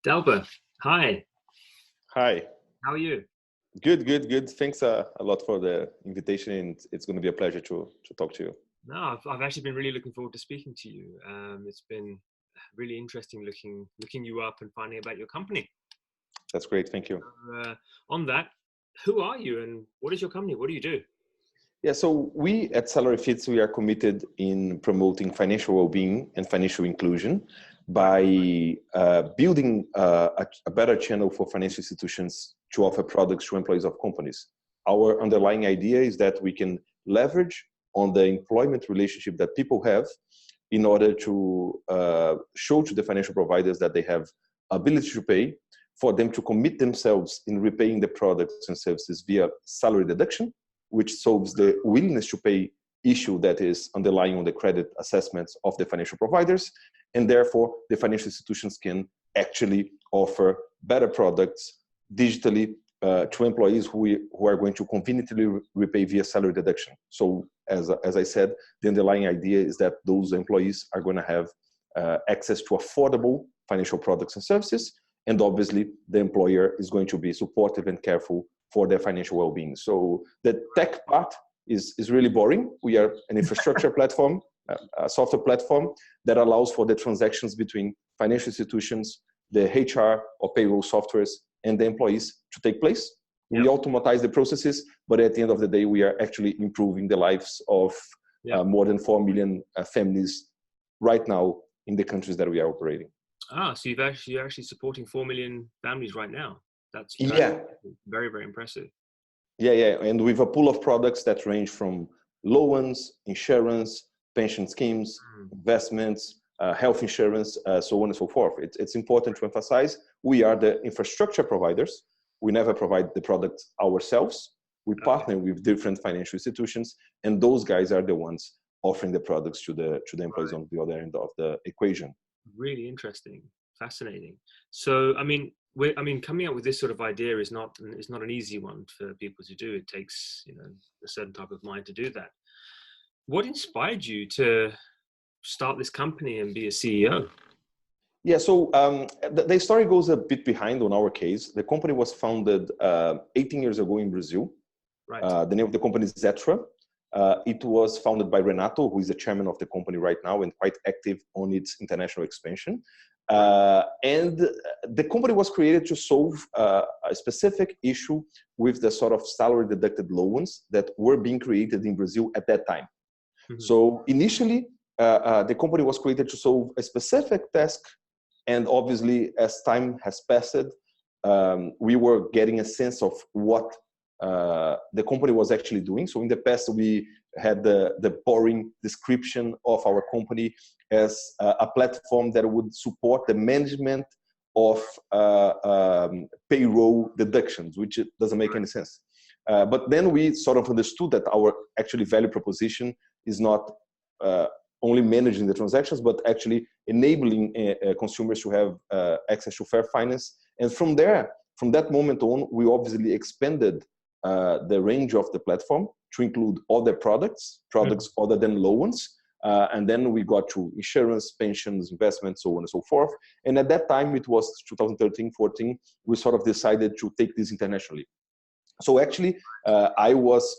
Delber, hi, Hi. how are you? Good, good, good. Thanks a lot for the invitation, and it's going to be a pleasure to talk to you. No, I've actually been really looking forward to speaking to you. It's been really interesting looking you up and finding about your company. That's great. Thank you. On that, who are you and what is your company? What do you do? Yeah, so we at SalaryFits, we are committed in promoting financial well-being and financial inclusion Right. by building a better channel for financial institutions to offer products to employees of companies. Our underlying idea is that we can leverage on the employment relationship that people have in order to show to the financial providers that they have ability to pay, for them to commit themselves in repaying the products and services via salary deduction, which solves the willingness to pay issue that is underlying on the credit assessments of the financial providers. And therefore, the financial institutions can actually offer better products digitally to employees who are going to conveniently repay via salary deduction. So as I said, the underlying idea is that those employees are going to have access to affordable financial products and services. And obviously, the employer is going to be supportive and careful for their financial well-being. So the tech part is really boring. We are an infrastructure platform, a software platform that allows for the transactions between financial institutions, the HR or payroll softwares, and the employees to take place. Yep. We automatize the processes, but at the end of the day, we are actually improving the lives of more than 4 million families right now in the countries that we are operating. So you're actually supporting 4 million families right now. That's very, very impressive. Yeah. And with a pool of products that range from loans, insurance, pension schemes, investments, health insurance, so on and so forth. It's important to emphasize we are the infrastructure providers. We never provide the product ourselves. We partner with different financial institutions, and those guys are the ones offering the products to the employees on the other end of the equation. Really interesting, fascinating. So, coming up with this sort of idea is not an easy one for people to do. It takes, a certain type of mind to do that. What inspired you to start this company and be a CEO? Yeah, so the story goes a bit behind on our case. The company was founded 18 years ago in Brazil. Right. The name of the company is Zetra. It was founded by Renato, who is the chairman of the company right now and quite active on its international expansion. And the company was created to solve a specific issue with the sort of salary deducted loans that were being created in Brazil at that time. Mm-hmm. So initially, the company was created to solve a specific task. And obviously, as time has passed, we were getting a sense of what the company was actually doing. So in the past, we had the boring description of our company as a platform that would support the management of payroll deductions, which doesn't make any sense. But then we sort of understood that our actually value proposition is not only managing the transactions, but actually enabling consumers to have access to fair finance. And from that moment on, we obviously expanded the range of the platform to include other products other than loans. And then we got to insurance, pensions, investments, so on and so forth. And at that time, it was 2013, 14, we sort of decided to take this internationally. So actually, I was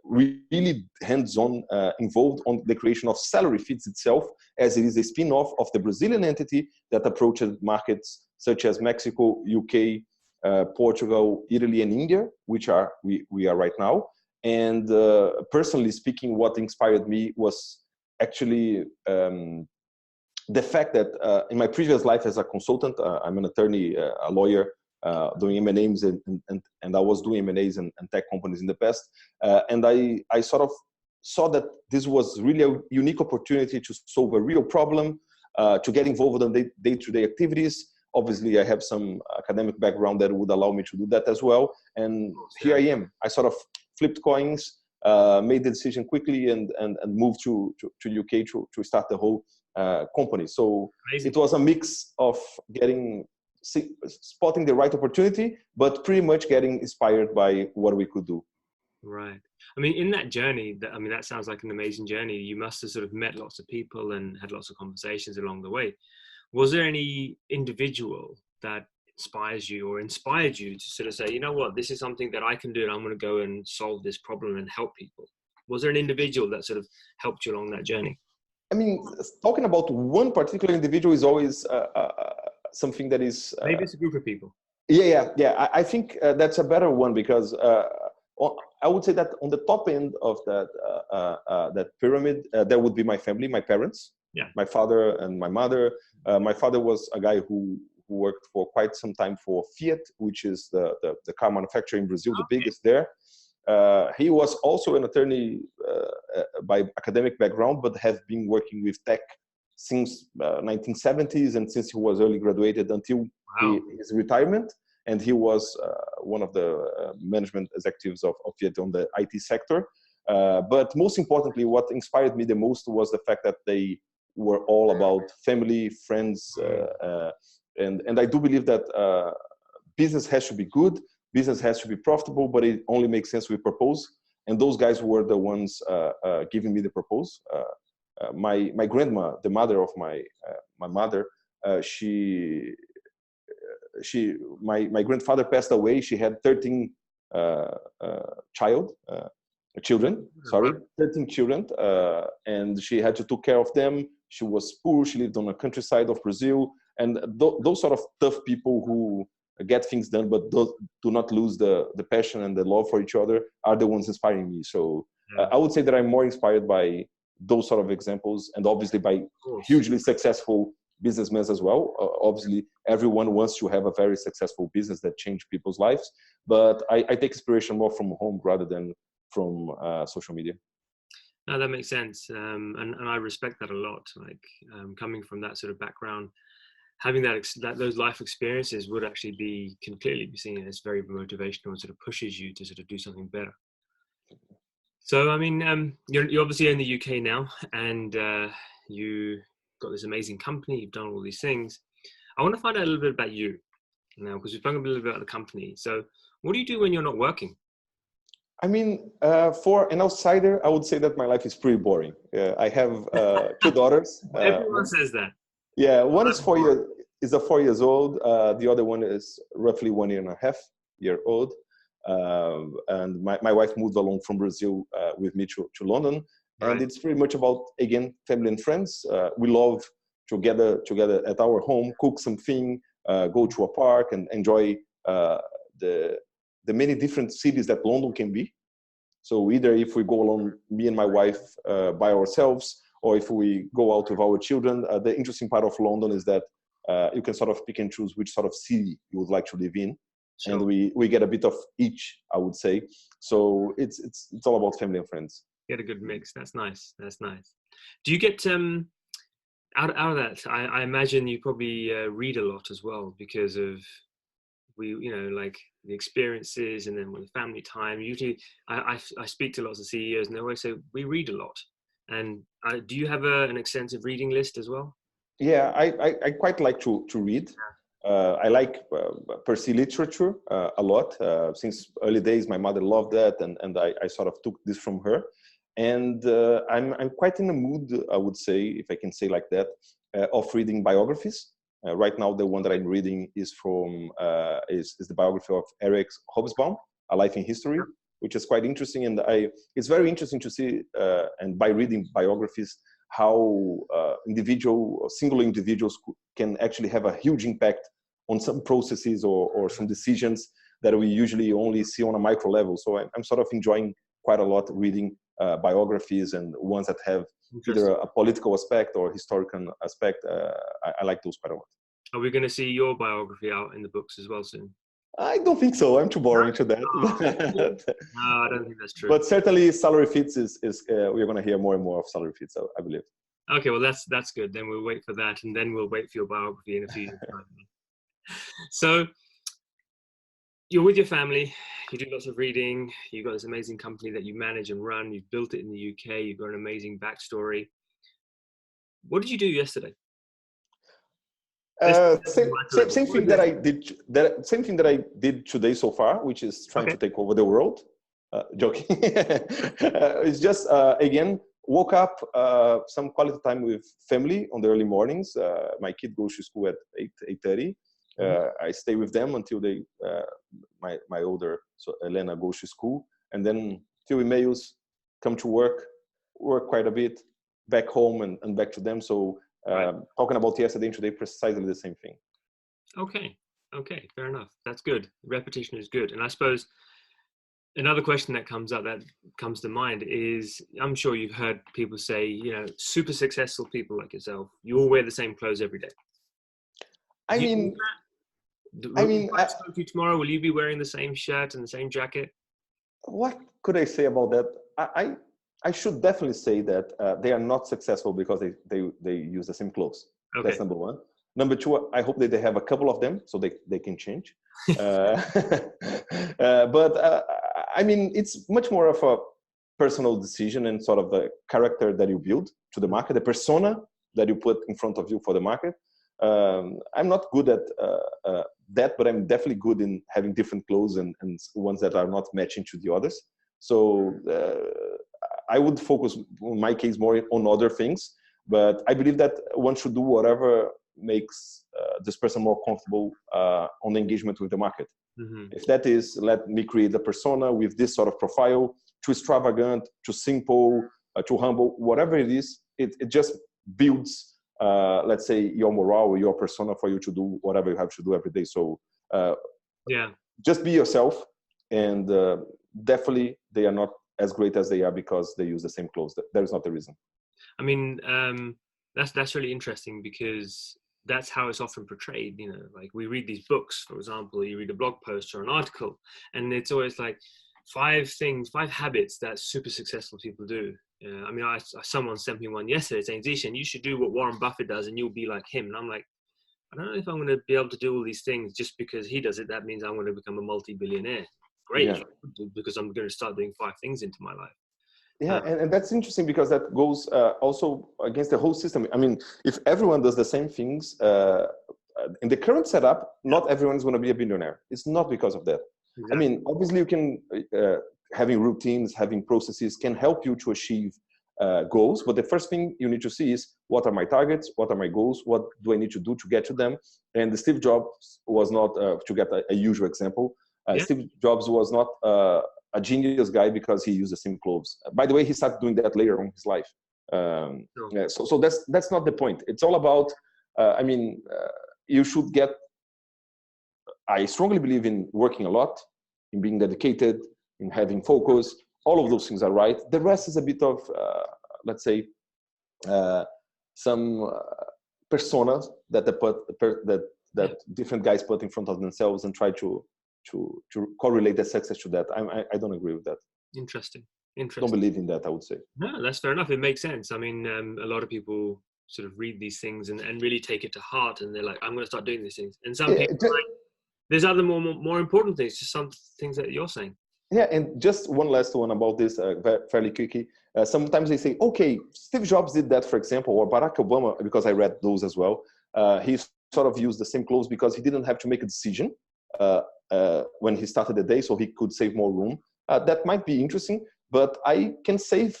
really hands-on involved on the creation of SalaryFits itself, as it is a spin-off of the Brazilian entity that approached markets such as Mexico, UK, Portugal, Italy, and India, which we are right now. And personally speaking, what inspired me was actually the fact that in my previous life as a consultant, I'm an attorney, a lawyer, doing M&As and I was doing M&As and tech companies in the past. And I sort of saw that this was really a unique opportunity to solve a real problem, to get involved in day-to-day activities. Obviously, I have some academic background that would allow me to do that as well. And here I am. I sort of flipped coins, made the decision quickly and moved to UK to start the whole company. So Amazing. It was a mix of spotting the right opportunity, but pretty much getting inspired by what we could do. Right. I mean, in that journey, that sounds like an amazing journey. You must have sort of met lots of people and had lots of conversations along the way. Was there any individual that inspires you or inspired you to sort of say, you know what, this is something that I can do and I'm going to go and solve this problem and help people? Was there an individual that sort of helped you along that journey? I mean, talking about one particular individual is always something that is... Maybe it's a group of people. Yeah. I think that's a better one because I would say that on the top end of that pyramid, there would be my family, my parents, my father and my mother. My father was a guy who worked for quite some time for Fiat, which is the car manufacturer in Brazil, the biggest there. He was also an attorney by academic background, but has been working with tech since 1970s and since he was early graduated until his retirement. And he was one of the management executives of Fiat on the IT sector. But most importantly, what inspired me the most was the fact that they were all about family, friends, and I do believe that business has to be good, business has to be profitable, but it only makes sense with purpose. And those guys were the ones giving me the purpose. My grandma, the mother of my mother, my grandfather passed away. She had 13 children, 13 children, and she had to take care of them. She was poor. She lived on the countryside of Brazil, and those sort of tough people who get things done but do not lose the passion and the love for each other are the ones inspiring me. So I would say that I'm more inspired by those sort of examples, and obviously by hugely successful businessmen as well. Obviously, everyone wants to have a very successful business that change people's lives, but I take inspiration more from home rather than from social media. No, that makes sense, and I respect that a lot. Like coming from that sort of background, having those life experiences would actually can clearly be seen as very motivational and sort of pushes you to sort of do something better. So, I mean, you're obviously in the UK now, and you got this amazing company. You've done all these things. I want to find out a little bit about you now, because we've spoken a little bit about the company. So, what do you do when you're not working? I mean, for an outsider, I would say that my life is pretty boring. I have 2 daughters. Everyone says that. Yeah, one is 4 years old. The other one is roughly 1.5 years old. And my wife moved along from Brazil with me to London. And it's pretty much about, again, family and friends. We love to gather together at our home, cook something, go to a park and enjoy the many different cities that London can be. So either if we go along, me and my wife by ourselves, or if we go out with our children, the interesting part of London is that you can sort of pick and choose which sort of city you would like to live in. Sure. And we get a bit of each, I would say. So it's all about family and friends. Get a good mix. That's nice. That's nice. Do you get out of that? I imagine you probably read a lot as well because of like the experiences, and then with the family time. Usually, I speak to lots of CEOs, and they always say we read a lot. And do you have an extensive reading list as well? Yeah, I quite like to read. I like per se literature a lot. Since early days, my mother loved that, and I sort of took this from her. And I'm quite in the mood, I would say, if I can say like that, of reading biographies. Right now, the one that I'm reading is is the biography of Eric Hobsbawm, A Life in History, which is quite interesting. And it's very interesting to see, and by reading biographies, how single individuals can actually have a huge impact on some processes or some decisions that we usually only see on a micro level. So I'm sort of enjoying quite a lot reading biographies, and ones that have either a political aspect or historical aspect. I like those quite a lot. Are we going to see your biography out in the books as well soon? I don't think so. I'm too boring to that. No, I don't think that's true. But certainly SalaryFits is we're going to hear more and more of SalaryFits, I believe. Okay, well, that's good. Then we'll wait for that, and then we'll wait for your biography in a few years' time. So you're with your family, you do lots of reading, you've got this amazing company that you manage and run, you've built it in the UK, you've got an amazing backstory. What did you do yesterday? Same thing that I did. Same thing that I did today so far, which is trying to take over the world. Joking. It's just again woke up, some quality time with family on the early mornings. My kid goes to school at 8:30. I stay with them until they, my older, so Elena goes to school, and then few emails, come to work quite a bit, back home and back to them. So talking about yesterday and today, precisely the same thing. Okay, fair enough. That's good. Repetition is good. And I suppose another question that comes to mind is, I'm sure you've heard people say, you know, super successful people like yourself, you all wear the same clothes every day. I mean, if I spoke to you tomorrow, will you be wearing the same shirt and the same jacket? What could I say about that? I should definitely say that they are not successful because they use the same clothes. Okay. That's number one. Number two, I hope that they have a couple of them so they can change. But I mean, it's much more of a personal decision and sort of the character that you build to the market, the persona that you put in front of you for the market. I'm not good at that, but I'm definitely good in having different clothes and ones that are not matching to the others. So I would focus, in my case, more on other things. But I believe that one should do whatever makes this person more comfortable on the engagement with the market. Mm-hmm. If that is, let me create a persona with this sort of profile, too extravagant, too simple, too humble, whatever it is, it just builds, let's say, your morale or your persona for you to do whatever you have to do every day. So just be yourself, and definitely they are not as great as they are because they use the same clothes. That is not the reason. I mean, that's really interesting because that's how it's often portrayed. You know, like we read these books, for example, you read a blog post or an article, and it's always like 5 habits that super successful people do. I mean, someone sent me one yesterday saying, Zeeshan, you should do what Warren Buffett does and you'll be like him. And I'm like, I don't know if I'm going to be able to do all these things just because he does it. That means I'm going to become a multi-billionaire. Great, because I'm going to start doing 5 things into my life. Yeah, and that's interesting because that goes also against the whole system. I mean, if everyone does the same things, in the current setup, not everyone is going to be a billionaire. It's not because of that. Exactly. I mean, obviously you can, having routines, having processes can help you to achieve goals. But the first thing you need to see is, what are my targets? What are my goals? What do I need to do to get to them? And Steve Jobs was not, to get a usual example, Steve Jobs was not a genius guy because he used the same clothes. By the way, he started doing that later on in his life. So that's not the point. It's all about, I mean, you should get, I strongly believe in working a lot, in being dedicated, in having focus. All of those things are right. The rest is a bit of, let's say, some personas that that different guys put in front of themselves and try to correlate their success to that. I don't agree with that. Interesting. Don't believe in that, I would say. No, that's fair enough. It makes sense. I mean, a lot of people sort of read these things and really take it to heart, and they're like, I'm going to start doing these things. And some people, there's other more important things, just some things that you're saying. Yeah, and just one last one about this, fairly quickly. Sometimes they say, okay, Steve Jobs did that, for example, or Barack Obama, because I read those as well. He sort of used the same clothes because he didn't have to make a decision when he started the day, so he could save more room. That might be interesting, but I can save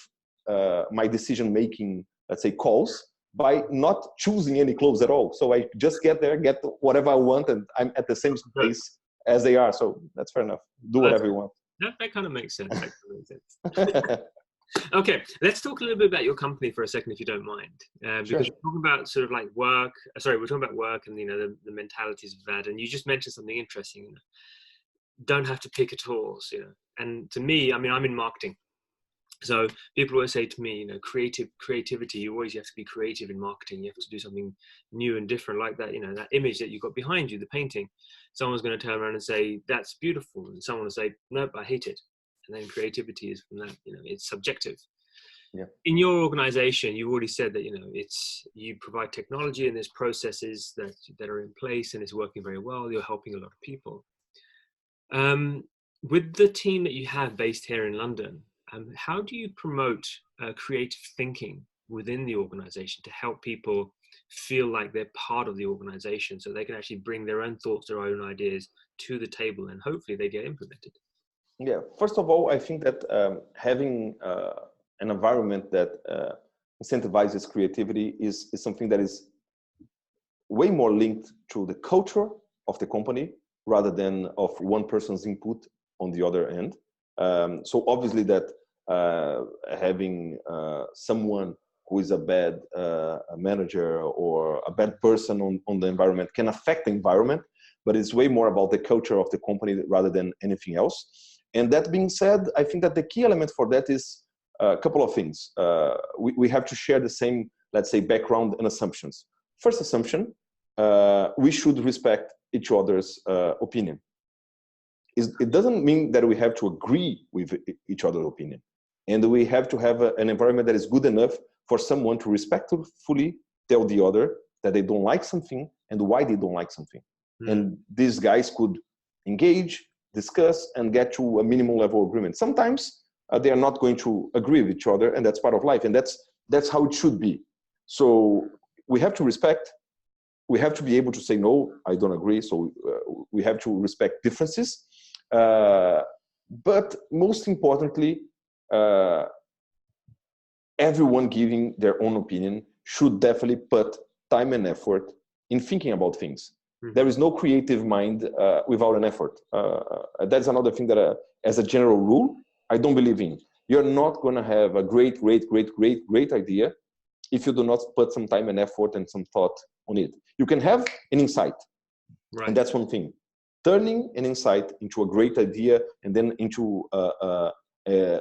my decision-making, let's say, calls by not choosing any clothes at all. So I just get there, get whatever I want, and I'm at the same place as they are. So that's fair enough. Do whatever you want. That kind of makes sense. Okay, let's talk a little bit about your company for a second, if you don't mind, because we're talking about sort of like work. Sorry, we're talking about work and the mentalities of that. And you just mentioned something interesting. Don't have to pick at all. And to me, I mean, I'm in marketing, so people always say to me, creativity. You always have to be creative in marketing. You have to do something new and different, like that. That image that you've got behind you, the painting. Someone's going to turn around and say that's beautiful, and someone will say, nope, I hate it. And then creativity is from that, it's subjective. Yeah. In your organization, you've already said that, you provide technology and there's processes that are in place and it's working very well. You're helping a lot of people. With the team that you have based here in London, how do you promote creative thinking within the organization to help people feel like they're part of the organization so they can actually bring their own thoughts, their own ideas to the table, and hopefully they get implemented? Yeah, first of all, I think that having an environment that incentivizes creativity is something that is way more linked to the culture of the company rather than of one person's input on the other end. So obviously that having someone who is a bad manager or a bad person on the environment can affect the environment, but it's way more about the culture of the company rather than anything else. And that being said, I think that the key element for that is a couple of things. We have to share the same, let's say, background and assumptions. First assumption, we should respect each other's opinion. It doesn't mean that we have to agree with each other's opinion. And we have to have an environment that is good enough for someone to respectfully tell the other that they don't like something and why they don't like something. And these guys could engage, discuss, and get to a minimum level agreement. Sometimes they are not going to agree with each other, and that's part of life, and that's how it should be. So we have to respect. We have to be able to say, no, I don't agree. So we have to respect differences. But most importantly, everyone giving their own opinion should definitely put time and effort in thinking about things. There is no creative mind without an effort. That's another thing that, as a general rule, I don't believe in. You're not going to have a great idea if you do not put some time and effort and some thought on it. You can have an insight, and that's one thing. Turning an insight into a great idea and then into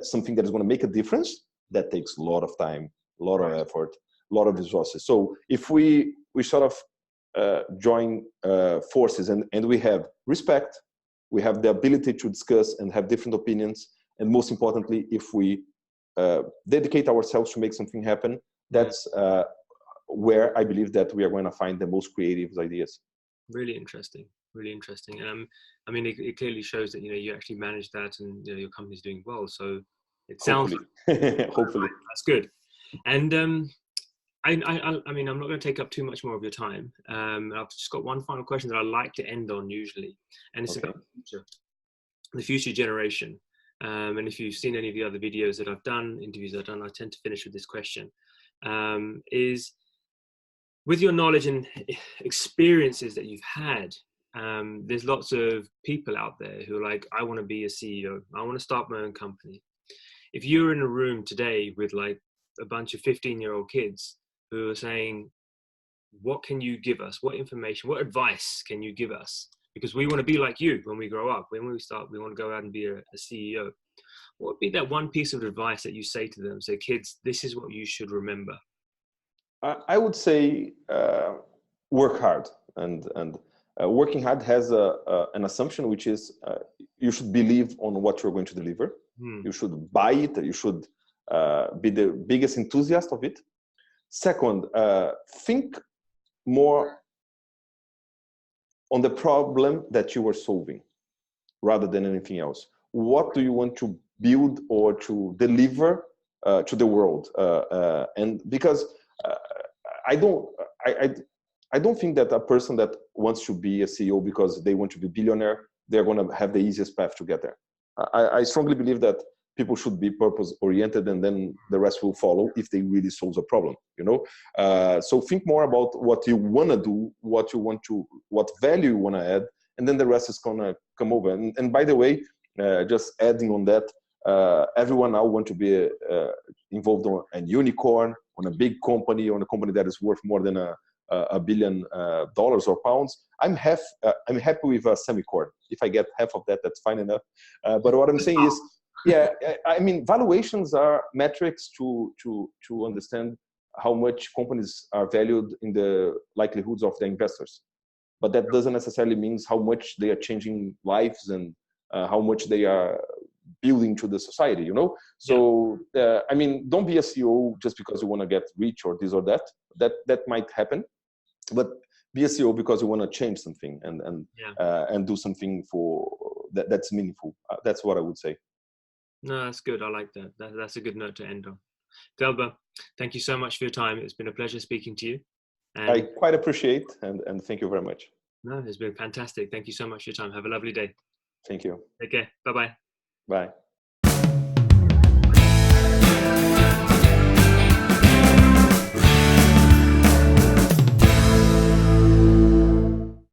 something that is going to make a difference, that takes a lot of time, a lot of effort, a lot of resources. So if we sort of join forces and we have respect, we have the ability to discuss and have different opinions, and most importantly, if we dedicate ourselves to make something happen, that's where I believe that we are going to find the most creative ideas. Really interesting. Really interesting. I mean, it clearly shows that, you actually manage that, and your company's doing well. So it sounds hopefully that's good. And I mean, I'm not going to take up too much more of your time. I've just got one final question that I like to end on usually, and it's about the future generation. And if you've seen any of the other videos that I've done, interviews I've done, I tend to finish with this question. Is, with your knowledge and experiences that you've had, there's lots of people out there who are like, I want to be a CEO. I want to start my own company. If you're in a room today with like a bunch of 15-year-old kids who are saying, what can you give us? What information, what advice can you give us? Because we want to be like you when we grow up. When we start, we want to go out and be a CEO. What would be that one piece of advice that you say to them? Say, kids, this is what you should remember. I would say work hard, and working hard has an assumption, which is you should believe on what you're going to deliver. You should buy it. You should be the biggest enthusiast of it. Second, think more on the problem that you are solving rather than anything else. What do you want to build or to deliver to the world? And because I don't think that a person that wants to be a CEO because they want to be a billionaire, they're going to have the easiest path to get there. I strongly believe that people should be purpose oriented, and then the rest will follow if they really solve a problem, So think more about what you want to do, what value you want to add, and then the rest is going to come over. And by the way, just adding on that, everyone now wants to be involved on a unicorn, on a big company, on a company that is worth more than $1 billion or pounds. I'm happy with a semicorn. If I get half of that, that's fine enough. But what I'm saying is, I mean, valuations are metrics to understand how much companies are valued in the likelihoods of the investors. But that doesn't necessarily mean how much they are changing lives and how much they are building to the society, So, I mean, don't be a CEO just because you want to get rich or this or that. That might happen, but be a CEO because you want to change something and do something for that's meaningful. That's what I would say. No, that's good. I like that. That's a good note to end on. Delber, thank you so much for your time. It's been a pleasure speaking to you. And I quite appreciate and thank you very much. No, it's been fantastic. Thank you so much for your time. Have a lovely day. Thank you. Take care. Bye-bye. Bye.